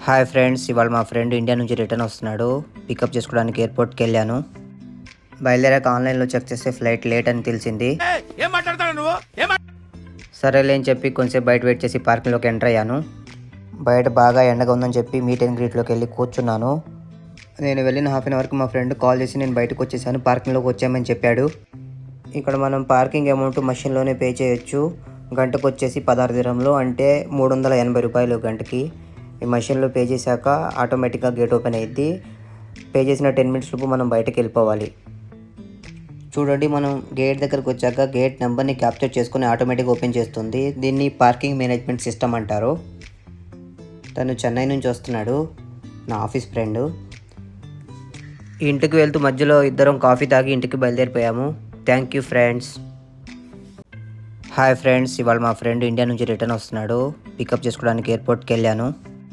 Hi friends, ఇవాళ మా friend India నుంచి రిటర్న్ వస్తున్నాడు. పికప్ చేసుకోవడానికి ఎయిర్పోర్ట్కి వెళ్ళాను. బయలుదేరాక ఆన్లైన్లో చెక్ చేస్తే ఫ్లైట్ లేట్ అని తెలిసింది. సరేలే అని చెప్పి కొంచెంసేపు బయట వెయిట్ చేసి పార్కింగ్లోకి ఎంటర్ అయ్యాను. బయట బాగా ఎండగా ఉందని చెప్పి మీట్ అండ్ గ్రీట్లోకి వెళ్ళి కూర్చున్నాను. నేను వెళ్ళిన హాఫ్ అన్ అవర్కి మా ఫ్రెండ్ కాల్ చేసి నేను బయటకు వచ్చేసాను, పార్కింగ్లోకి వచ్చామని చెప్పాడు. ఇక్కడ మనం పార్కింగ్ అమౌంట్ మషిన్లోనే పే చేయొచ్చు. గంటకు వచ్చేసి 16 దిరంలు, అంటే 380 రూపాయలు గంటకి. ఈ మషిన్లో పే చేశాక ఆటోమేటిక్గా గేట్ ఓపెన్ అయ్యిద్ది. పే చేసిన 10 మినిట్స్ లోపు మనం బయటకు వెళ్ళిపోవాలి. చూడండి, మనం గేట్ దగ్గరకు వచ్చాక గేట్ నెంబర్ని క్యాప్చర్ చేసుకుని ఆటోమేటిక్గా ఓపెన్ చేస్తుంది. దీన్ని పార్కింగ్ మేనేజ్మెంట్ సిస్టమ్ అంటారు. తను చెన్నై నుంచి వస్తున్నాడు, నా ఆఫీస్ ఫ్రెండ్. ఇంటికి వెళ్తూ మధ్యలో ఇద్దరం కాఫీ తాగి ఇంటికి బయలుదేరిపోయాము. Thank you friends. Hi friends, ఇవాళ మా ఫ్రెండ్ ఇండియా నుంచి రిటర్న్ వస్తున్నాడు. పికప్ చేసుకోవడానికి ఎయిర్పోర్ట్కి వెళ్ళాను.